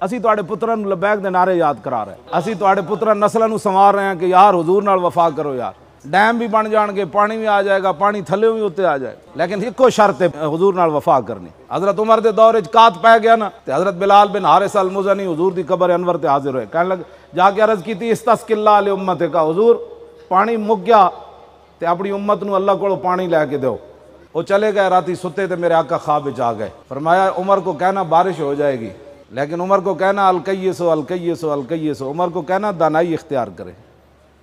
اسی تواڈے پتراں نوں لبیک دے نعرے یاد کرا رہے ہیں، اسی تواڈے پتراں نسلاں نوں سنوار رہے ہیں کہ یار حضور نال وفا کرو یار، ڈیم بھی بن جان گے، پانی بھی آ جائے گا، پانی تھلے بھی اتنے آ جائے گا، لیکن ایکو شرط ہے حضور نال وفا کرنی۔ حضرت عمر دے دور وچ کات پی گیا نا تے حضرت بلال بن حارث المزنی حضور دی قبر انور تے حاضر ہوئے، کہنے لگے جا کے عرض کیتی استسق اللہ لامتک، حضور پانی مک گیا تے اپنی امت نو اللہ کولو پانی لے کے دیو۔ وہ چلے گئے، راتی ستے تے میرے آقا خواب وچ آ گئے، فرمایا عمر کو کہنا بارش ہو جائے گی، لیکن عمر کو کہنا الکیسو الکیسو الکیسو، عمر کو کہنا دانائی اختیار کرے،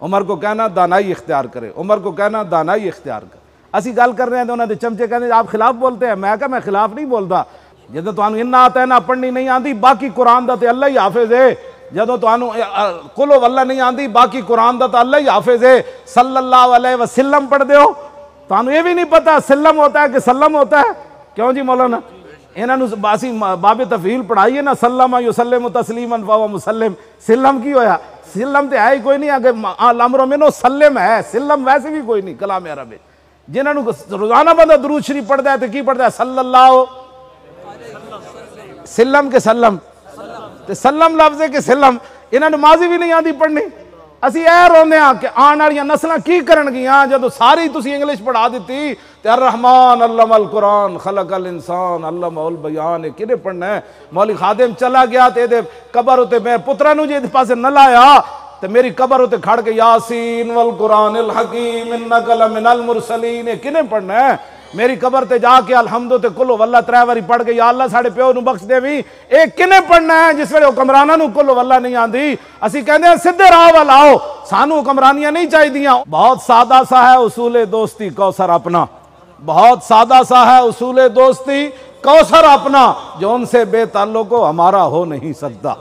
عمر کو کہنا دانائی اختیار کرے، عمر کو کہنا دانائی اختیار کرے۔ اسی گل کر رہے ہیں تو انہوں نے چمچے کہنے آپ خلاف بولتے ہیں، میں کہا میں خلاف نہیں بولتا، جدو تانوں انہا آتا ہے نہ پڑھنی نہیں آندی، باقی قرآن دا تے اللہ ہی حافظ ہے، جدو تانوں قلو واللہ نہیں آندی، باقی قرآن دا تے اللہ ہی حافظ ہے، صلی اللہ علیہ وسلم پڑھ دیو، تانوں یہ بھی نہیں پتا سلم ہوتا ہے کہ سلم ہوتا ہے، کیوں جی مولانا انہوں نے باسی باب تفعیل پڑھائیے نا، سلم یسلم تسلیما فہو مسلم، سلم کی ہویا، سلم تے ہے ہی کوئی نہیں، اگر الامر منو سلم ہے، سلم ویسے بھی کوئی نہیں کلام عرب ہے۔ جنہوں نے روزانہ بندہ درود شریف پڑھتا ہے تو کی پڑھتا ہے صلی اللہ سلم کے سلم تے سلم لفظ ہے کہ سلم، انہوں نے ماضی بھی نہیں آتی پڑھنی۔ اسی اے رونے ہاں کہ آن والیاں نسلاں کی کرن گیاں جدو ساری تسی انگلش پڑھا دیتی تے الرحمن علم القرآن خلق الانسان علمہ البیان کنے پڑھنا ہے؟ مولی خادم چلا گیا تے دے قبر ہوتے میں پترہ نو جے دے پاسے نہ لایا تے میری قبر ہوتے کھڑ کے یاسین والقرآن الحکیم انک لمن المرسلین کنے پڑھنا ہے؟ میری قبر تے جا کے الحمدو تے کلو واللہ ترے واری پڑھ کے یا اللہ ساڑھے پیو نو بخش دے بھی، ایک کنے پڑھنا ہے جس ویلے حکمرانہ نو کلو واللہ نہیں آندی؟ اسی کہندے ہیں سدھے راہ والا آؤ، سانو حکمرانیاں نہیں چاہی دیاں۔ بہت سادہ سا ہے اصول دوستی کوثر اپنا، بہت سادہ سا ہے اصول دوستی کوثر اپنا، جو ان سے بے تعلق ہو ہمارا ہو نہیں سکتا۔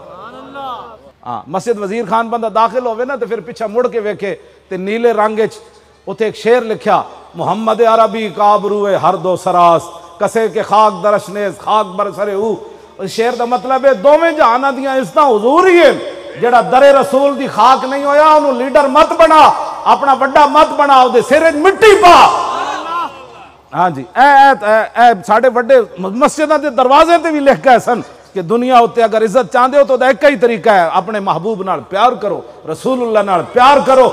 مسجد وزیر خان بندہ داخل ہوئے نا تو پھر پیچھا مڑ کے ویکھے تے نیلے رنگچ اتھے ایک شعر لکھیا، محمد عربی کابروئے ہر دو سراس کسے کے خاک درشنیز خاک برسرے ہو۔ اس شعر دا مطلب ہے دوویں جہاناں دیاں عزتاں حضور ہی ہے، جڑا در رسول دی خاک نہیں ہویا انہوں لیڈر مت بنا، اپنا بڑا مت بنا، او دے سر وچ مٹی پا۔ ہاں جی اے ساڑھے بڑے مسجداں دے دروازے تے بھی لکھ گئے سن کہ دنیا ہوتے اگر عزت چاہتے ہو تو ایک ہی طریقہ ہے، اپنے محبوب نال پیار کرو، رسول اللہ نال پیار کرو،